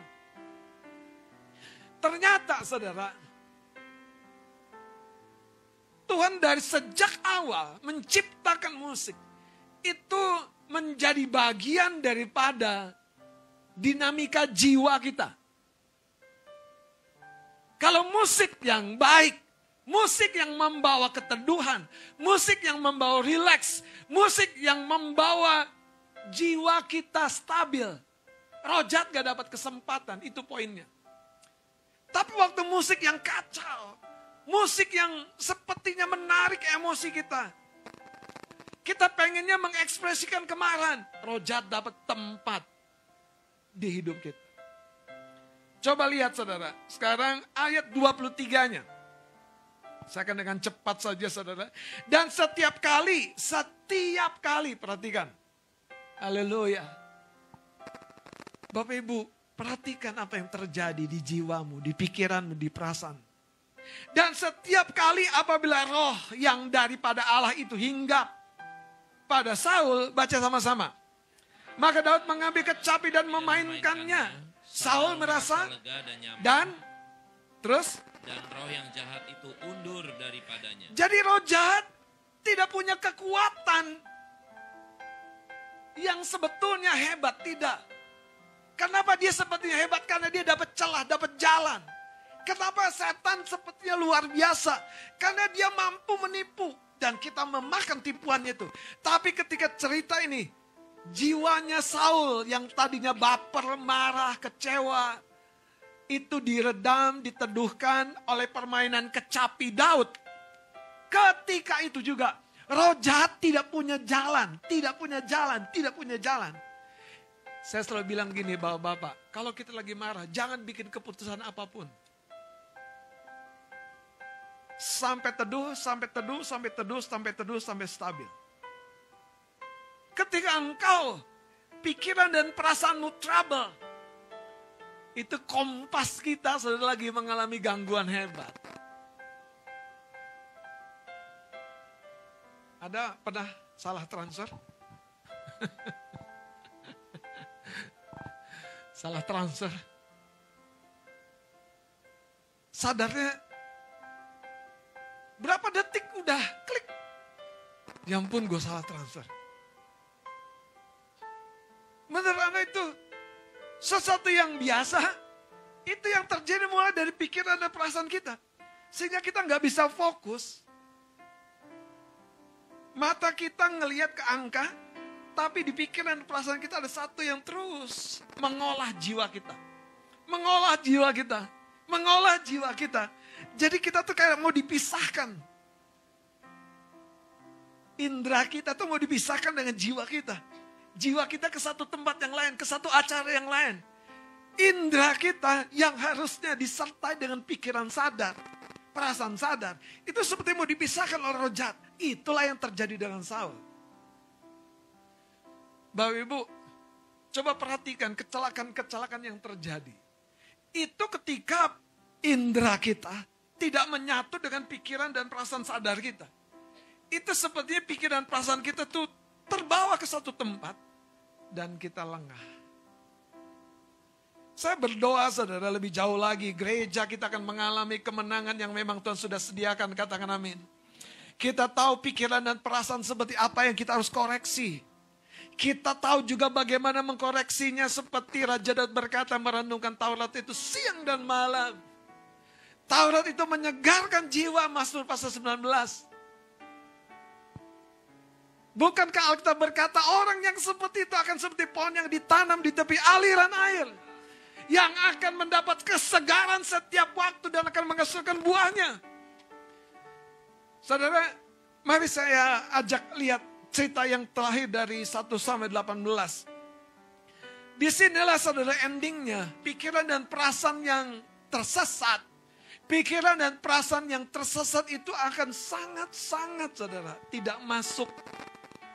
[SPEAKER 1] Ternyata saudara, Tuhan dari sejak awal menciptakan musik. Itu menjadi bagian daripada dinamika jiwa kita. Kalau musik yang baik, musik yang membawa keteduhan, musik yang membawa rileks, musik yang membawa jiwa kita stabil, roh jahat gak dapat kesempatan, itu poinnya. Tapi waktu musik yang kacau, musik yang sepertinya menarik emosi kita, kita pengennya mengekspresikan kemarahan, roh jahat dapat tempat di hidup kita. Coba lihat saudara, sekarang ayat 23-nya. Saya akan dengan cepat saja saudara. Dan setiap kali, perhatikan. Haleluya. Bapak Ibu, perhatikan apa yang terjadi di jiwamu, di pikiranmu, di perasaan. Dan setiap kali apabila roh yang daripada Allah itu hinggap pada Saul, baca sama-sama. Maka Daud mengambil kecapi dan memainkannya. Saul merasa dan terus
[SPEAKER 2] dan roh yang jahat itu undur daripadanya.
[SPEAKER 1] Jadi roh jahat tidak punya kekuatan yang sebetulnya hebat, tidak. Kenapa dia sepertinya hebat? Karena dia dapat celah, dapat jalan. Kenapa setan sepertinya luar biasa? Karena dia mampu menipu. Dan kita memakan tipuannya itu. Tapi ketika cerita ini, jiwanya Saul yang tadinya baper, marah, kecewa, itu diredam, diteduhkan oleh permainan kecapi Daud. Ketika itu juga, roh jahat tidak punya jalan, tidak punya jalan, tidak punya jalan. Saya selalu bilang gini bapak-bapak, kalau kita lagi marah, jangan bikin keputusan apapun. Sampai teduh, sampai teduh, sampai teduh, sampai teduh, sampai stabil. Ketika engkau, pikiran dan perasaanmu trouble, itu kompas kita sudah lagi mengalami gangguan hebat. Ada pernah salah transfer? Salah transfer. Sadarnya berapa detik udah klik. Ya ampun, gue salah transfer. Menurut Anda itu sesuatu yang biasa. Itu yang terjadi mulai dari pikiran dan perasaan kita. Sehingga kita nggak bisa fokus. Mata kita ngelihat ke angka, tapi di pikiran dan perasaan kita ada satu yang terus mengolah jiwa kita. Mengolah jiwa kita. Mengolah jiwa kita. Jadi kita tuh kayak mau dipisahkan. Indra kita tuh mau dipisahkan dengan jiwa kita. Jiwa kita ke satu tempat yang lain, ke satu acara yang lain. Indra kita yang harusnya disertai dengan pikiran sadar, perasaan sadar, itu seperti mau dipisahkan oleh roh jahat. Itulah yang terjadi dengan Saul. Bapak Ibu, coba perhatikan kecelakaan-kecelakaan yang terjadi. Itu ketika indra kita tidak menyatu dengan pikiran dan perasaan sadar kita. Itu sepertinya pikiran perasaan kita tuh terbawa ke satu tempat dan kita lengah. Saya berdoa saudara lebih jauh lagi, gereja kita akan mengalami kemenangan yang memang Tuhan sudah sediakan, katakan amin. Kita tahu pikiran dan perasaan seperti apa yang kita harus koreksi. Kita tahu juga bagaimana mengkoreksinya, seperti Raja Daud berkata merenungkan Taurat itu siang dan malam. Taurat itu menyegarkan jiwa, Mazmur pasal 19. Bukankah Alkitab berkata orang yang seperti itu akan seperti pohon yang ditanam di tepi aliran air. Yang akan mendapat kesegaran setiap waktu dan akan menghasilkan buahnya. Saudara, mari saya ajak lihat cerita yang terakhir dari 1 sampai 18. Disinilah saudara endingnya, pikiran dan perasaan yang tersesat. Pikiran dan perasaan yang tersesat itu akan sangat-sangat saudara tidak masuk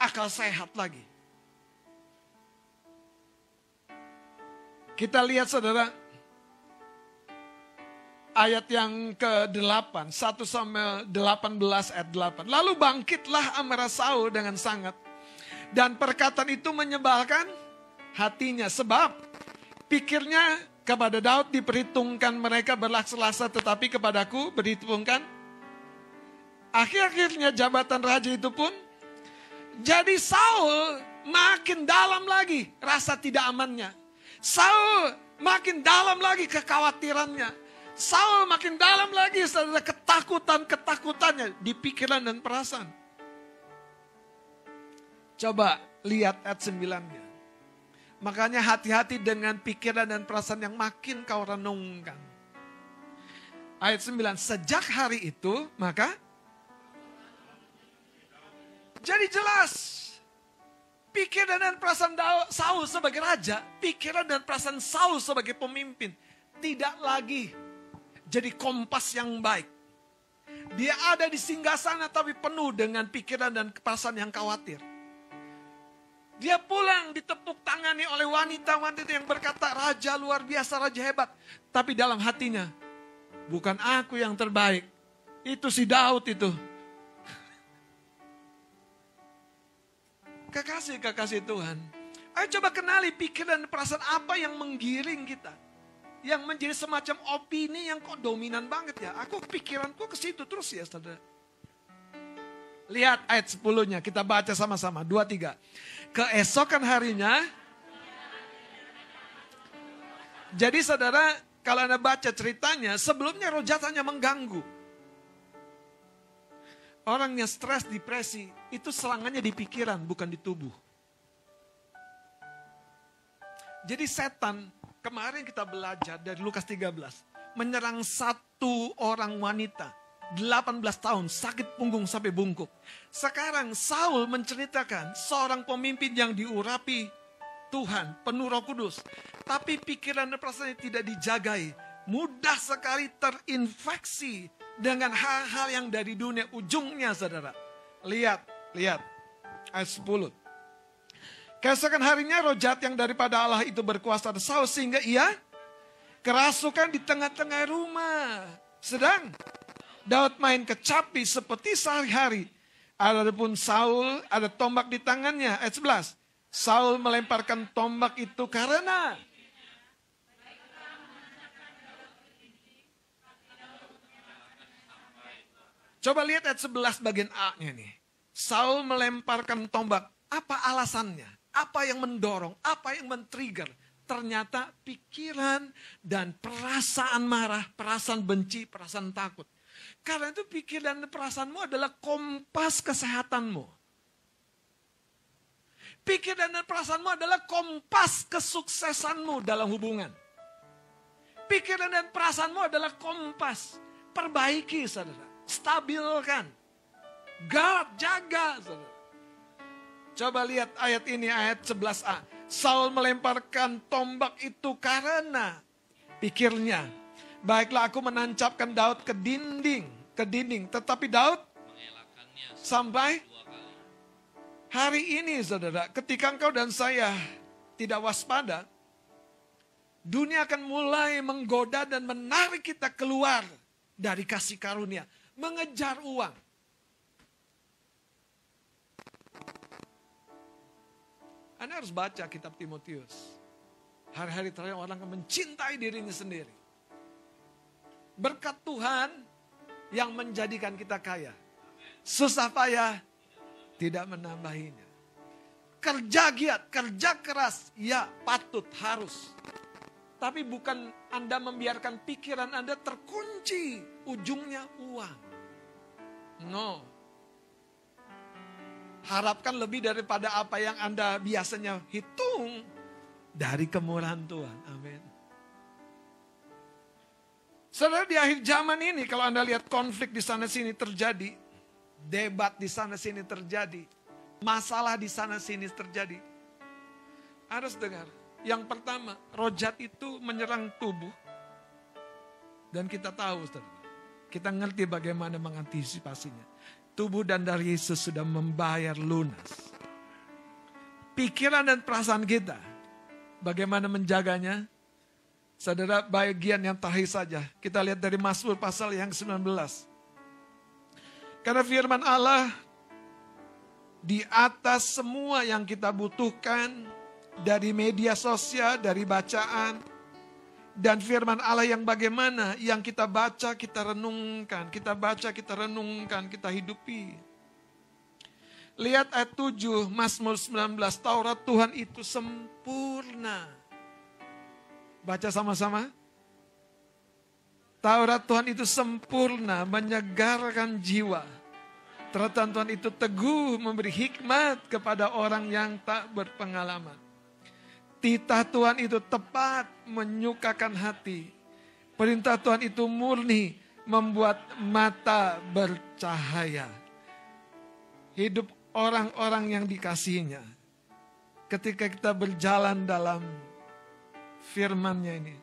[SPEAKER 1] akal sehat lagi. Kita lihat saudara, ayat yang ke-8, 1 sampai 18 ayat 8. Lalu bangkitlah amarah Saul dengan sangat. Dan perkataan itu menyebalkan hatinya. Sebab pikirnya kepada Daud diperhitungkan mereka berlaksa-laksa, tetapi kepadaku berhitungkan. Akhir-akhirnya jabatan raja itu pun. Jadi Saul makin dalam lagi rasa tidak amannya. Saul makin dalam lagi kekhawatirannya. Saul makin dalam lagi saudara ketakutannya di pikiran dan perasaan. Coba lihat ayat 9-nya. Makanya hati-hati dengan pikiran dan perasaan yang makin kau renungkan. Ayat 9, sejak hari itu maka jadi jelas. Pikiran dan perasaan Saul sebagai raja, pikiran dan perasaan Saul sebagai pemimpin tidak lagi jadi kompas yang baik. Dia ada di singgasana tapi penuh dengan pikiran dan perasaan yang khawatir. Dia pulang ditepuk tangani oleh wanita-wanita yang berkata, raja luar biasa, raja hebat. Tapi dalam hatinya, bukan aku yang terbaik. Itu si Daud itu. Kekasih Tuhan. Ayo coba kenali pikiran dan perasaan apa yang menggiring kita. Yang menjadi semacam opini yang kok dominan banget ya. Pikiranku ke situ terus ya saudara. Lihat ayat 10-nya, kita baca sama-sama. 2, 3. Keesokan harinya. Jadi saudara, kalau Anda baca ceritanya, sebelumnya roh jahat hanya mengganggu. Orang yang stres, depresi, itu serangannya di pikiran, bukan di tubuh. Jadi setan, kemarin kita belajar dari Lukas 13, menyerang satu orang wanita, 18 tahun, sakit punggung sampai bungkuk. Sekarang Saul menceritakan seorang pemimpin yang diurapi Tuhan, penuh Roh Kudus. Tapi pikiran dan perasaannya tidak dijagai. Mudah sekali terinfeksi dengan hal-hal yang dari dunia. Ujungnya saudara, lihat ayat 10. Keesokan harinya roh jahat yang daripada Allah itu berkuasa atas Saul sehingga ia kerasukan di tengah-tengah rumah. Sedang Daud main kecapi seperti sehari-hari. Adapun Saul ada tombak di tangannya. Ayat 11. Saul melemparkan tombak itu karena coba lihat ayat 11 bagian A-nya nih. Saul melemparkan tombak. Apa alasannya? Apa yang mendorong? Apa yang men-trigger? Ternyata pikiran dan perasaan marah, perasaan benci, perasaan takut. Karena itu pikiran dan perasaanmu adalah kompas kesehatanmu. Pikiran dan perasaanmu adalah kompas kesuksesanmu dalam hubungan. Pikiran dan perasaanmu adalah kompas. Perbaiki saudara. Stabilkan. Guard, jaga. Saudara. Coba lihat ayat ini, ayat 11a. Saul melemparkan tombak itu karena pikirnya, baiklah aku menancapkan Daud ke dinding. Tetapi Daud
[SPEAKER 2] mengelakkannya
[SPEAKER 1] sampai
[SPEAKER 2] 2 kali.
[SPEAKER 1] hari ini, saudara, ketika engkau dan saya tidak waspada, dunia akan mulai menggoda dan menarik kita keluar dari kasih karunia, mengejar uang. Anda harus baca kitab Timotius. Hari-hari terakhir orang akan mencintai dirinya sendiri. Berkat Tuhan yang menjadikan kita kaya. Susah payah tidak menambahinya. Kerja giat, kerja keras, ya patut, harus. Tapi bukan Anda membiarkan pikiran Anda terkunci, ujungnya uang. No. Harapkan lebih daripada apa yang Anda biasanya hitung dari kemurahan Tuhan. Amin. Saudara, di akhir zaman ini kalau Anda lihat konflik di sana sini terjadi, debat di sana sini terjadi, masalah di sana sini terjadi. Harus dengar, yang pertama, roh jahat itu menyerang tubuh. Dan kita tahu, saudara, kita ngerti bagaimana mengantisipasinya. Tubuh dan darah Yesus sudah membayar lunas. Pikiran dan perasaan kita, bagaimana menjaganya? Saudara, bagian yang terakhir saja. Kita lihat dari Mazmur pasal yang 19. Karena firman Allah di atas semua yang kita butuhkan, dari media sosial, dari bacaan, dan firman Allah yang bagaimana, yang kita baca, kita renungkan, kita baca, kita renungkan, kita hidupi. Lihat ayat 7, Mazmur 19, Taurat Tuhan itu sempurna. Baca sama-sama. Taurat Tuhan itu sempurna, menyegarkan jiwa. Taurat Tuhan itu teguh, memberi hikmat kepada orang yang tak berpengalaman. Titah Tuhan itu tepat, menyukakan hati. Perintah Tuhan itu murni, membuat mata bercahaya. Hidup orang-orang yang dikasihinya. Ketika kita berjalan dalam firman-Nya ini.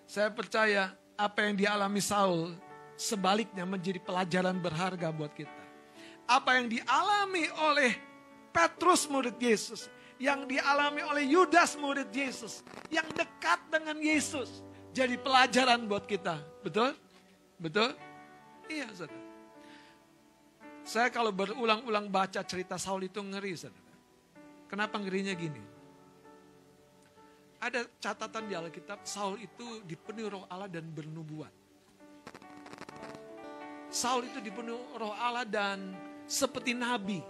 [SPEAKER 1] Saya percaya apa yang dialami Saul sebaliknya menjadi pelajaran berharga buat kita. Apa yang dialami oleh Petrus murid Yesus, yang dialami oleh Yudas murid Yesus, yang dekat dengan Yesus, jadi pelajaran buat kita. Betul? Betul? Iya, saudara. Saya kalau berulang-ulang baca cerita Saul itu ngeri, saudara. Kenapa ngerinya gini? Ada catatan di Alkitab, Saul itu dipenuhi roh Allah dan bernubuat. Saul itu dipenuhi roh Allah dan seperti nabi.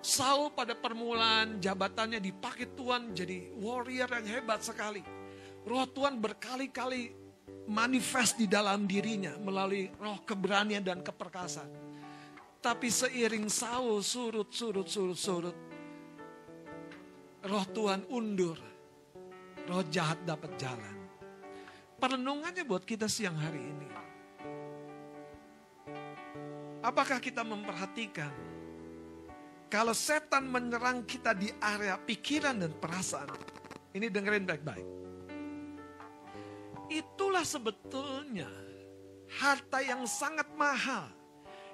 [SPEAKER 1] Saul pada permulaan jabatannya dipakai Tuhan jadi warrior yang hebat sekali. Roh Tuhan berkali-kali manifest di dalam dirinya melalui roh keberanian dan keperkasaan. Tapi seiring Saul surut, roh Tuhan undur. Roh jahat dapat jalan. Perenungannya buat kita siang hari ini. Apakah kita memperhatikan kalau setan menyerang kita di area pikiran dan perasaan, ini dengerin baik-baik. Itulah sebetulnya harta yang sangat mahal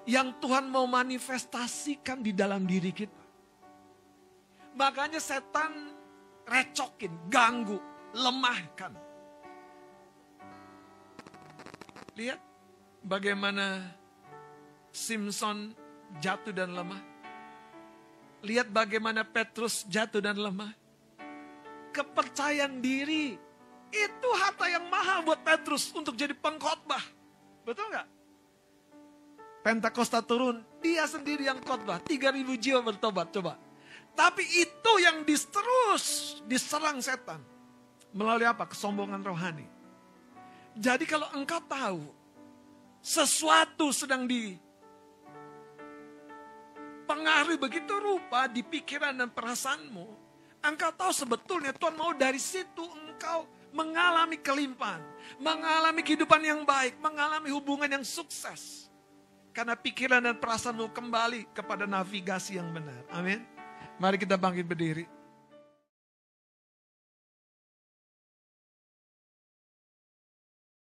[SPEAKER 1] yang Tuhan mau manifestasikan di dalam diri kita. Makanya setan recokin, ganggu, lemahkan. Lihat bagaimana Simpson jatuh dan lemah. Lihat bagaimana Petrus jatuh dan lemah. Kepercayaan diri. Itu harta yang mahal buat Petrus untuk jadi pengkhotbah. Betul gak? Pentakosta turun, dia sendiri yang khotbah. 3.000 jiwa bertobat, coba. Tapi itu yang terus diserang setan. Melalui apa? Kesombongan rohani. Jadi kalau engkau tahu sesuatu sedang pengaruhi begitu rupa di pikiran dan perasaanmu, engkau tahu sebetulnya Tuhan mau dari situ engkau mengalami kelimpahan, mengalami kehidupan yang baik, mengalami hubungan yang sukses. karena pikiran dan perasaanmu kembali kepada navigasi yang benar. Amin. Mari kita bangkit berdiri.